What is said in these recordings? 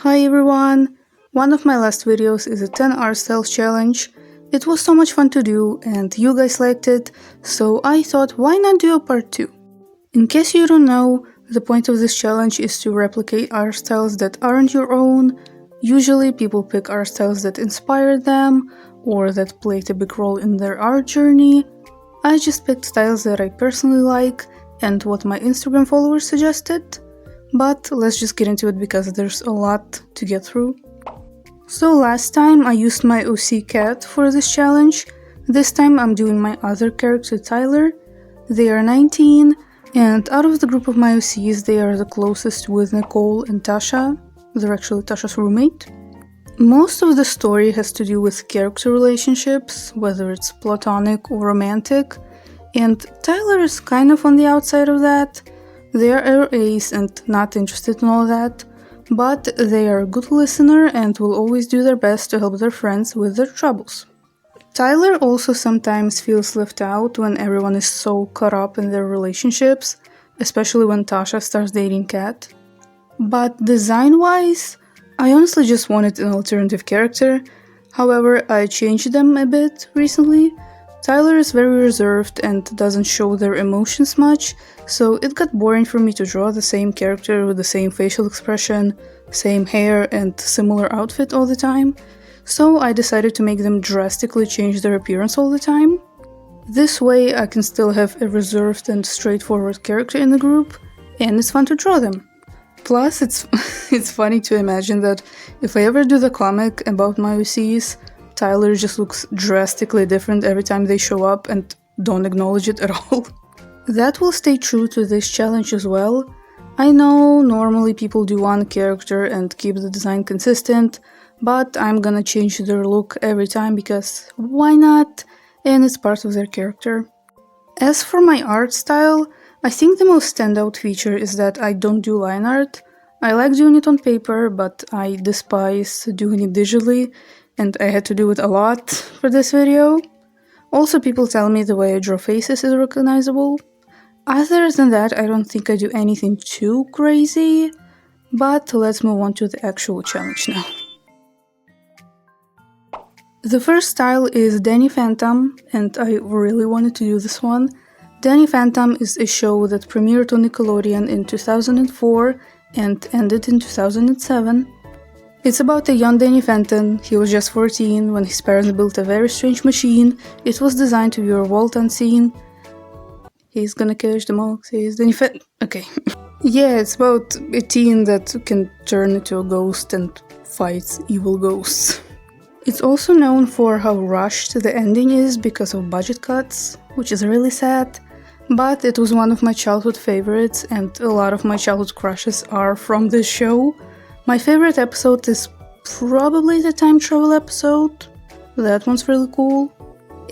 Hi everyone! One of my last videos is a 10 art styles challenge. It was so much fun to do and you guys liked it, so I thought why not do a part 2? In case you don't know, the point of this challenge is to replicate art styles that aren't your own. Usually people pick art styles that inspired them or that played a big role in their art journey. I just picked styles that I personally like and what my Instagram followers suggested. But let's just get into it because there's a lot to get through. So last time I used my OC cat for this challenge. This time I'm doing my other character Tyler. They are 19 and out of the group of my OCs they are the closest with Nicole and Tasha. They're actually Tasha's roommate. Most of the story has to do with character relationships, whether it's platonic or romantic, and Tyler is kind of on the outside of that. They are RAs and not interested in all that, but they are a good listener and will always do their best to help their friends with their troubles. Tyler also sometimes feels left out when everyone is so caught up in their relationships, especially when Tasha starts dating Kat. But design-wise, I honestly just wanted an alternative character. However, I changed them a bit recently. Tyler is very reserved and doesn't show their emotions much, so it got boring for me to draw the same character with the same facial expression, same hair, and similar outfit all the time. So I decided to make them drastically change their appearance all the time. This way I can still have a reserved and straightforward character in the group, and it's fun to draw them. Plus, it's funny to imagine that if I ever do the comic about my OCs, Tyler just looks drastically different every time they show up and don't acknowledge it at all. That will stay true to this challenge as well. I know normally people do one character and keep the design consistent, but I'm gonna change their look every time because why not? And it's part of their character. As for my art style, I think the most standout feature is that I don't do line art. I like doing it on paper, but I despise doing it digitally, and I had to do it a lot for this video. Also, people tell me the way I draw faces is recognizable. Other than that, I don't think I do anything too crazy, but let's move on to the actual challenge now. The first style is Danny Phantom, and I really wanted to do this one. Danny Phantom is a show that premiered on Nickelodeon in 2004 and ended in 2007. It's about a young Danny Phantom. He was just 14 when his parents built a very strange machine. It was designed to be revolt unseen. He's gonna catch the mouse, he's Danny Phantom. Okay. Yeah, it's about a teen that can turn into a ghost and fights evil ghosts. It's also known for how rushed the ending is because of budget cuts, which is really sad. But it was one of my childhood favorites and a lot of my childhood crushes are from this show. My favorite episode is probably the time travel episode. That one's really cool.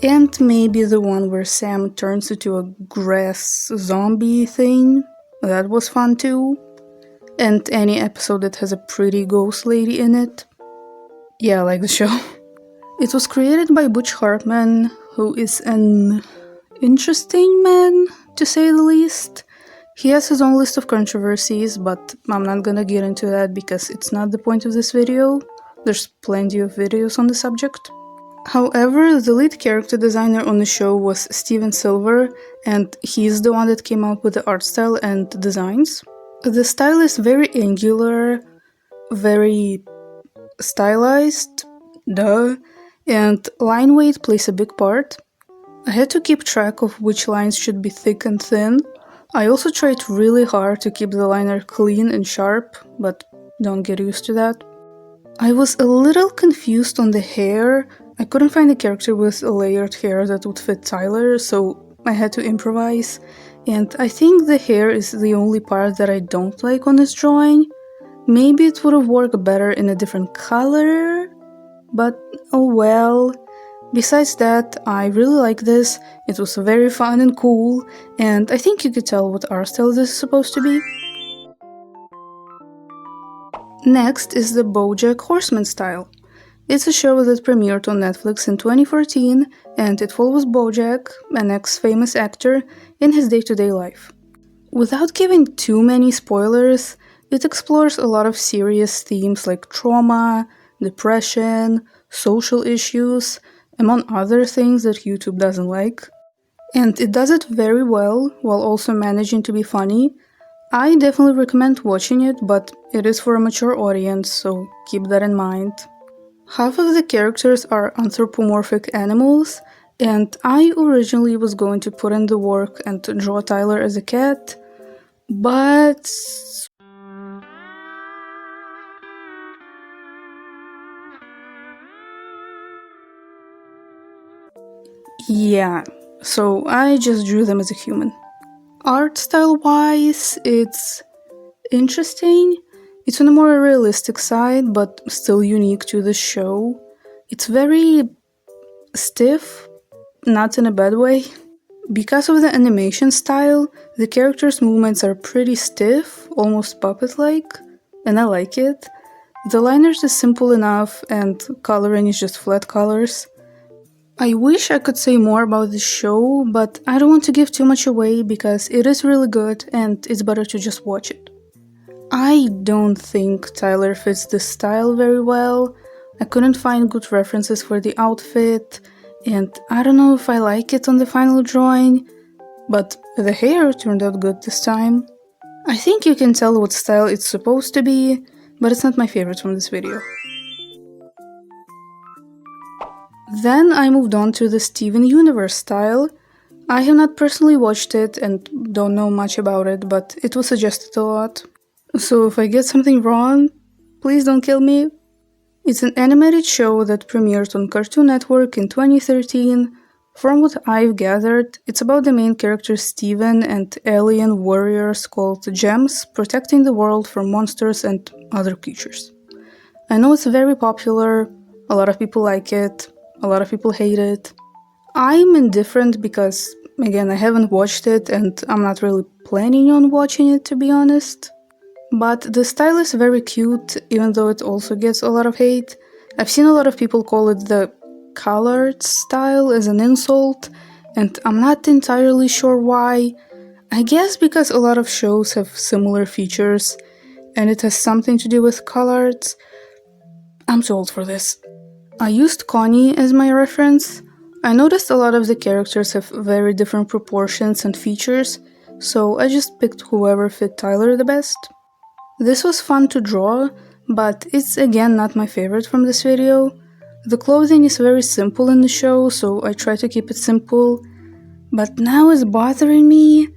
And maybe the one where Sam turns into a grass zombie thing. That was fun too. And any episode that has a pretty ghost lady in it. Yeah, I like the show. It was created by Butch Hartman, who is an interesting man, to say the least. He has his own list of controversies, but I'm not gonna get into that because it's not the point of this video. There's plenty of videos on the subject. However, the lead character designer on the show was Steven Silver, and he's the one that came up with the art style and designs. The style is very angular, very stylized, and line weight plays a big part. I had to keep track of which lines should be thick and thin. I also tried really hard to keep the liner clean and sharp, but don't get used to that. I was a little confused on the hair. I couldn't find a character with a layered hair that would fit Tyler, so I had to improvise. And I think the hair is the only part that I don't like on this drawing. Maybe it would have worked better in a different color, but oh well. Besides that, I really like this. It was very fun and cool, and I think you could tell what art style this is supposed to be. Next is the BoJack Horseman style. It's a show that premiered on Netflix in 2014, and it follows BoJack, an ex-famous actor, in his day-to-day life. Without giving too many spoilers, It explores a lot of serious themes like trauma, depression, social issues, among other things that YouTube doesn't like. And it does it very well while also managing to be funny. I definitely recommend watching it, but it is for a mature audience, so keep that in mind. Half of the characters are anthropomorphic animals, and I originally was going to put in the work and draw Tyler as a cat, but yeah, so I just drew them as a human. Art style wise, it's interesting. It's on a more realistic side, but still unique to the show. It's very stiff, not in a bad way. Because of the animation style, the characters' movements are pretty stiff, almost puppet-like, and I like it. The liners is simple enough, and coloring is just flat colors. I wish I could say more about the show, but I don't want to give too much away because it is really good and it's better to just watch it. I don't think Tyler fits this style very well. I couldn't find good references for the outfit, and I don't know if I like it on the final drawing, but the hair turned out good this time. I think you can tell what style it's supposed to be, but it's not my favorite from this video. Then I moved on to the Steven Universe style. I have not personally watched it and don't know much about it, but it was suggested a lot. So if I get something wrong, please don't kill me. It's an animated show that premiered on Cartoon Network in 2013. From what I've gathered, it's about the main character Steven and alien warriors called Gems protecting the world from monsters and other creatures. I know it's very popular, a lot of people like it, a lot of people hate it. I'm indifferent because, again, I haven't watched it and I'm not really planning on watching it, to be honest. But the style is very cute, even though it also gets a lot of hate. I've seen a lot of people call it the colored style as an insult, and I'm not entirely sure why. I guess because a lot of shows have similar features, and it has something to do with colors. I'm too old for this. I used Connie as my reference. I noticed a lot of the characters have very different proportions and features, so I just picked whoever fit Tyler the best. This was fun to draw, but it's again not my favorite from this video. The clothing is very simple in the show, so I try to keep it simple, but now it's bothering me.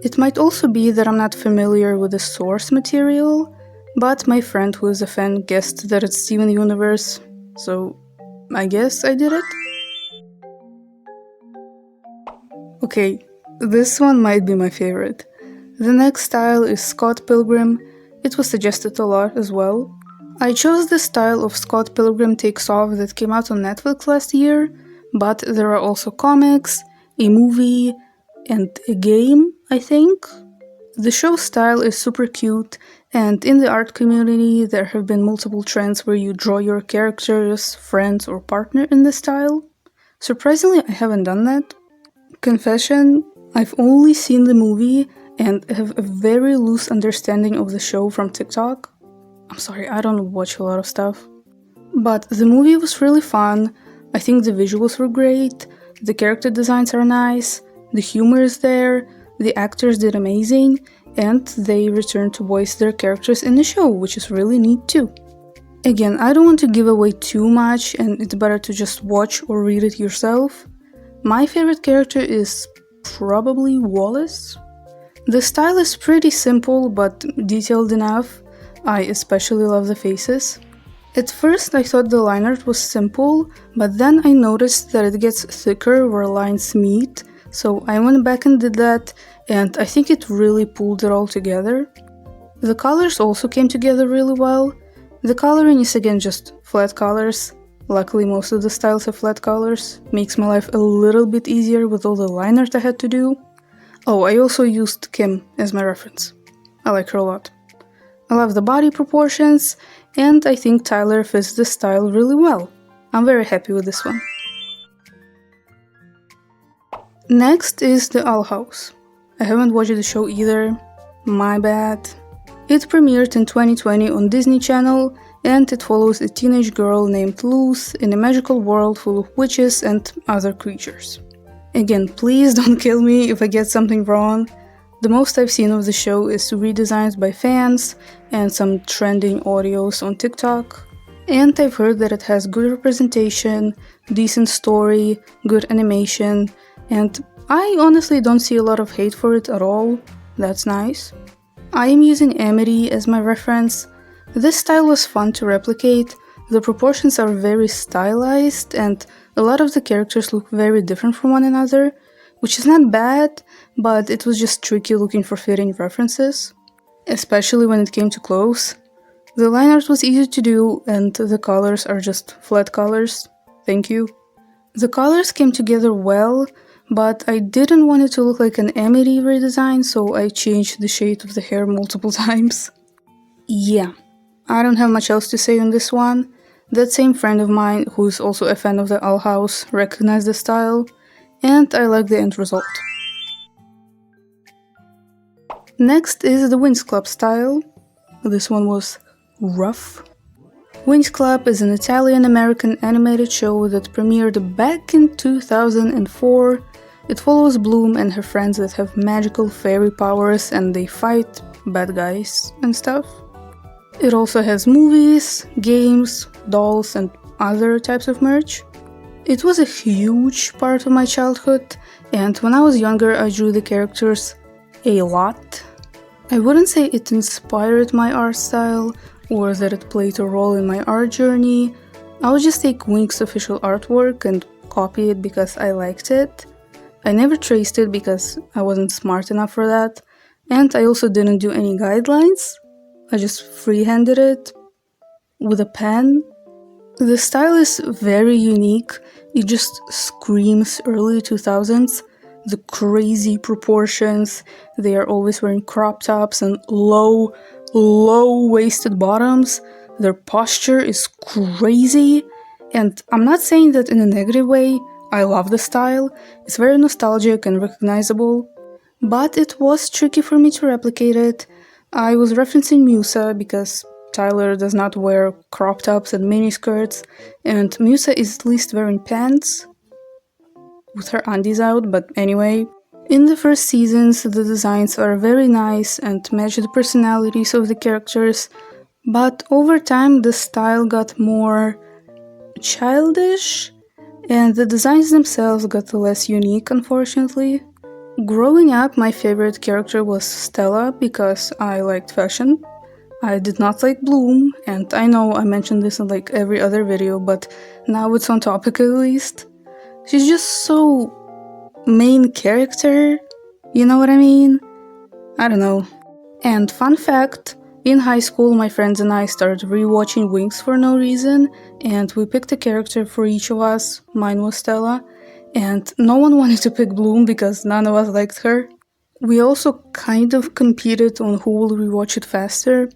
It might also be that I'm not familiar with the source material, but my friend who is a fan guessed that it's Steven Universe, so I guess I did it. Okay, this one might be my favorite. The next style is Scott Pilgrim. It was suggested a lot as well. I chose the style of Scott Pilgrim Takes Off that came out on Netflix last year, but there are also comics, a movie, and a game, I think. The show style is super cute, and in the art community there have been multiple trends where you draw your characters, friends, or partner in this style. Surprisingly, I haven't done that. Confession, I've only seen the movie and have a very loose understanding of the show from TikTok. I'm sorry, I don't watch a lot of stuff. But the movie was really fun. I think the visuals were great, the character designs are nice, the humor is there, the actors did amazing, and they returned to voice their characters in the show, which is really neat too. Again, I don't want to give away too much, and it's better to just watch or read it yourself. My favorite character is probably Wallace. The style is pretty simple but detailed enough. I especially love the faces. At first I thought the line art was simple, but then I noticed that it gets thicker where lines meet, so I went back and did that, and I think it really pulled it all together. The colors also came together really well. The coloring is again just flat colors. Luckily most of the styles have flat colors, makes my life a little bit easier with all the line art I had to do. Oh, I also used Kim as my reference. I like her a lot. I love the body proportions, and I think Tyler fits the style really well. I'm very happy with this one. Next is the Owl House. I haven't watched the show either, my bad. It premiered in 2020 on Disney Channel, and it follows a teenage girl named Luz in a magical world full of witches and other creatures. Again, please don't kill me if I get something wrong. The most I've seen of the show is redesigns by fans and some trending audios on TikTok. And I've heard that it has good representation, decent story, good animation, and I honestly don't see a lot of hate for it at all. That's nice. I am using Amity as my reference. This style was fun to replicate. The proportions are very stylized and a lot of the characters look very different from one another, which is not bad, but it was just tricky looking for fitting references, especially when it came to clothes. The line art was easy to do and the colors are just flat colors. Thank you. The colors came together well, but I didn't want it to look like an Amity redesign, so I changed the shade of the hair multiple times. Yeah, I don't have much else to say on this one. That same friend of mine, who's also a fan of the Owl House, recognized the style, and I like the end result. Next is the Winx Club style. This one was rough. Winx Club is an Italian-American animated show that premiered back in 2004. It follows Bloom and her friends that have magical fairy powers and they fight bad guys and stuff. It also has movies, games, dolls, and other types of merch. It was a huge part of my childhood, and when I was younger I drew the characters a lot. I wouldn't say it inspired my art style, or that it played a role in my art journey. I would just take Winx official artwork and copy it because I liked it. I never traced it because I wasn't smart enough for that, and I also didn't do any guidelines. I just freehanded it with a pen. The style is very unique, it just screams early 2000s. The crazy proportions, they are always wearing crop tops and low-waisted bottoms. Their posture is crazy, and I'm not saying that in a negative way. I love the style, it's very nostalgic and recognizable, but it was tricky for me to replicate it. I was referencing Musa because Tyler does not wear crop tops and miniskirts, and Musa is at least wearing pants with her undies out, but anyway. In the first seasons, the designs are very nice and match the personalities of the characters, but over time the style got more childish, and the designs themselves got less unique, unfortunately. Growing up, my favorite character was Stella because I liked fashion. I did not like Bloom, and I know I mentioned this in like every other video, but now it's on topic at least. She's just so main character, you know what I mean? I don't know. And fun fact, in high school my friends and I started rewatching Winx for no reason, and we picked a character for each of us. Mine was Stella, and no one wanted to pick Bloom because none of us liked her. We also kind of competed on who will rewatch it faster,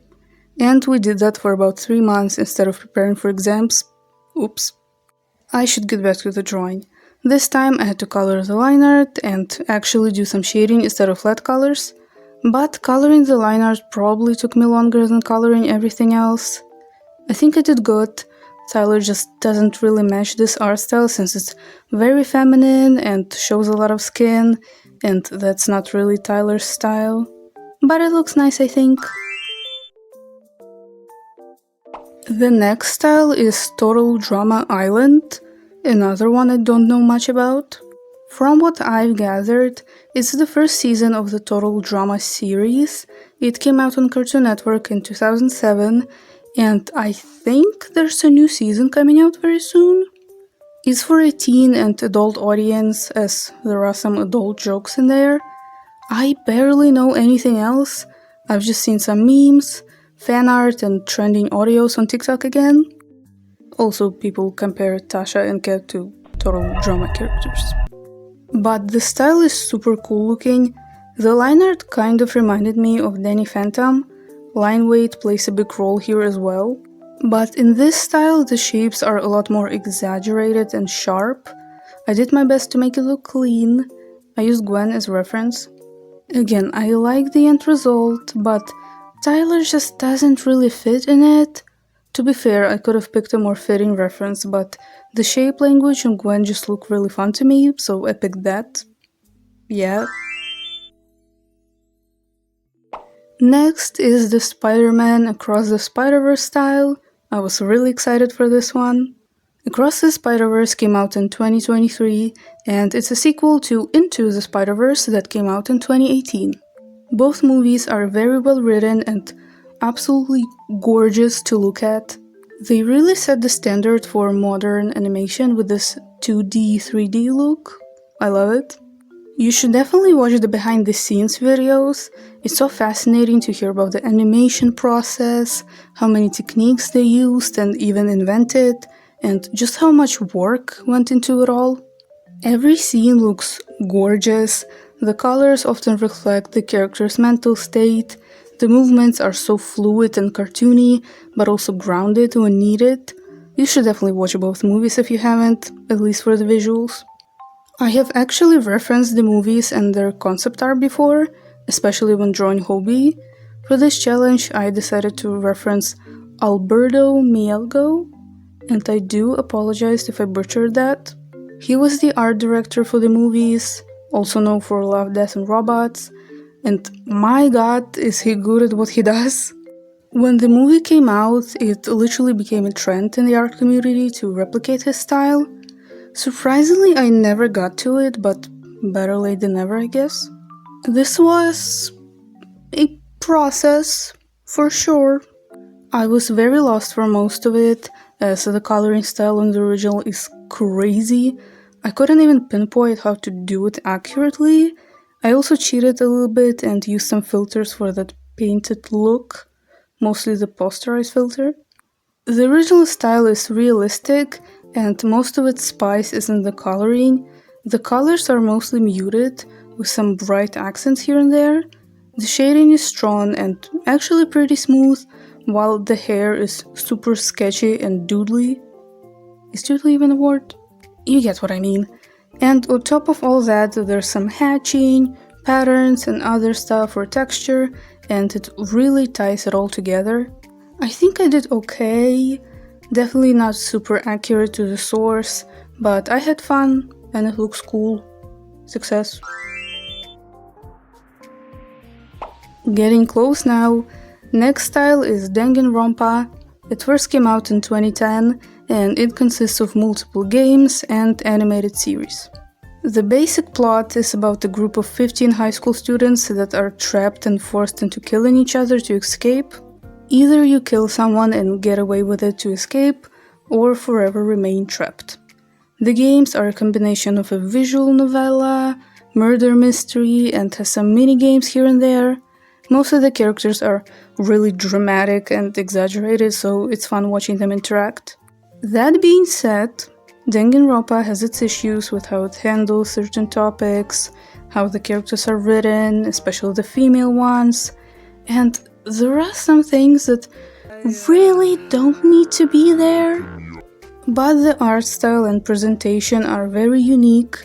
and we did that for about 3 months instead of preparing for exams. Oops. I should get back to the drawing. This time I had to color the line art and actually do some shading instead of flat colors, but coloring the line art probably took me longer than coloring everything else. I think I did good. Tyler just doesn't really match this art style since it's very feminine and shows a lot of skin, and that's not really Tyler's style. But it looks nice, I think. The next style is Total Drama Island, another one I don't know much about. From what I've gathered, it's the first season of the Total Drama series. It came out on Cartoon Network in 2007, and I think there's a new season coming out very soon. It's for a teen and adult audience, as there are some adult jokes in there. I barely know anything else. I've just seen some memes, fan art, and trending audios on TikTok again. Also, people compare Tasha and Cat to Total Drama characters. But the style is super cool looking. The line art kind of reminded me of Danny Phantom. Line weight plays a big role here as well. But in this style, the shapes are a lot more exaggerated and sharp. I did my best to make it look clean. I used Gwen as reference. Again, I like the end result, but Tyler just doesn't really fit in it. To be fair, I could have picked a more fitting reference, but the shape language and Gwen just look really fun to me, so I picked that. Yeah. Next is the Spider-Man Across the Spider-Verse style. I was really excited for this one. Across the Spider-Verse came out in 2023, and it's a sequel to Into the Spider-Verse that came out in 2018. Both movies are very well written and absolutely gorgeous to look at. They really set the standard for modern animation with this 2D, 3D look. I love it. You should definitely watch the behind the scenes videos. It's so fascinating to hear about the animation process, how many techniques they used and even invented, and just how much work went into it all. Every scene looks gorgeous, the colors often reflect the character's mental state, the movements are so fluid and cartoony, but also grounded when needed. You should definitely watch both movies if you haven't, at least for the visuals. I have actually referenced the movies and their concept art before, especially when drawing Hobie. For this challenge, I decided to reference Alberto Mielgo, and I do apologize if I butchered that. He was the art director for the movies, also known for Love, Death and Robots, and my god, is he good at what he does. When the movie came out, it literally became a trend in the art community to replicate his style. Surprisingly, I never got to it, but better late than never, I guess. This was a process, for sure. I was very lost for most of it, as the coloring style in the original is crazy. I couldn't even pinpoint how to do it accurately. I also cheated a little bit and used some filters for that painted look, mostly the posterized filter. The original style is realistic, and most of its spice is in the coloring. The colors are mostly muted, with some bright accents here and there. The shading is strong and actually pretty smooth, while the hair is super sketchy and doodly. Is doodly even a word? You get what I mean. And on top of all that, there's some hatching, patterns and other stuff for texture, and it really ties it all together. I think I did okay. Definitely not super accurate to the source, but I had fun and it looks cool. Success. Getting close now. Next style is Danganronpa. It first came out in 2010 and it consists of multiple games and animated series. The basic plot is about a group of 15 high school students that are trapped and forced into killing each other to escape. Either you kill someone and get away with it to escape, or forever remain trapped. The games are a combination of a visual novella, murder mystery, and has some mini-games here and there. Most of the characters are really dramatic and exaggerated, so it's fun watching them interact. That being said, Danganronpa has its issues with how it handles certain topics, how the characters are written, especially the female ones, and there are some things that really don't need to be there. But the art style and presentation are very unique.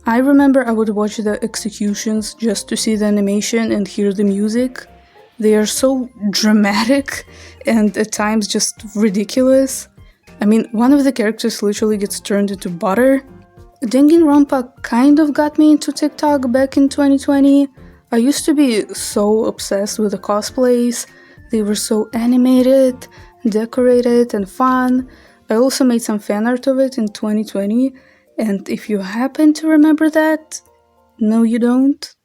I remember I would watch the executions just to see the animation and hear the music. They are so dramatic and at times just ridiculous. I mean, one of the characters literally gets turned into butter. Danganronpa kind of got me into TikTok back in 2020. I used to be so obsessed with the cosplays. They were so animated, decorated, and fun. I also made some fan art of it in 2020, and if you happen to remember that, no you don't.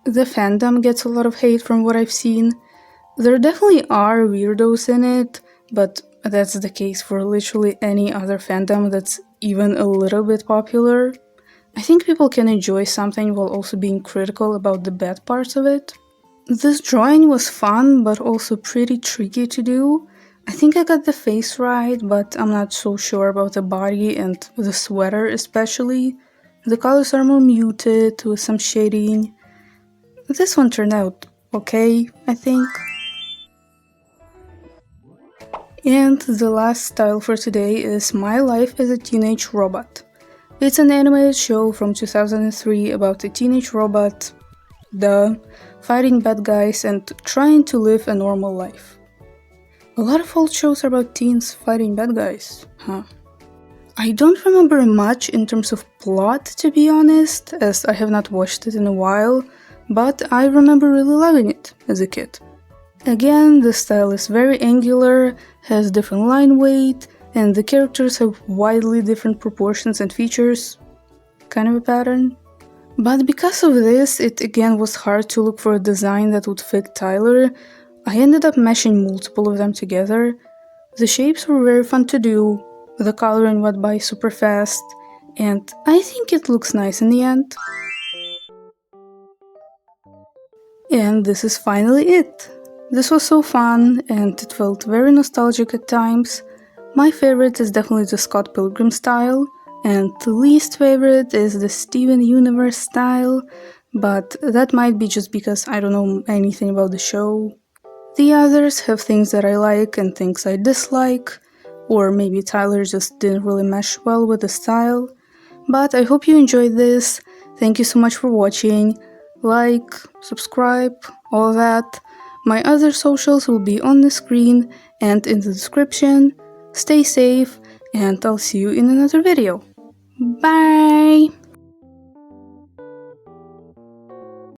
The fandom gets a lot of hate from what I've seen. There definitely are weirdos in it, but that's the case for literally any other fandom that's even a little bit popular. I think people can enjoy something while also being critical about the bad parts of it. This drawing was fun, but also pretty tricky to do. I think I got the face right, but I'm not so sure about the body and the sweater especially. The colors are more muted, with some shading. This one turned out okay, I think. And the last style for today is My Life as a Teenage Robot. It's an animated show from 2003 about a teenage robot, fighting bad guys, and trying to live a normal life. A lot of old shows are about teens fighting bad guys, huh? I don't remember much in terms of plot, to be honest, as I have not watched it in a while, but I remember really loving it as a kid. Again, the style is very angular, has different line weight, and the characters have widely different proportions and features. Kind of a pattern. But because of this, it again was hard to look for a design that would fit Tyler. I ended up meshing multiple of them together. The shapes were very fun to do, the coloring went by super fast, and I think it looks nice in the end. And this is finally it. This was so fun, and it felt very nostalgic at times. My favorite is definitely the Scott Pilgrim style, and the least favorite is the Steven Universe style, but that might be just because I don't know anything about the show. The others have things that I like and things I dislike, or maybe Tyler just didn't really mesh well with the style. But I hope you enjoyed this. Thank you so much for watching. Like, subscribe, all that. My other socials will be on the screen and in the description. Stay safe, and I'll see you in another video. Bye!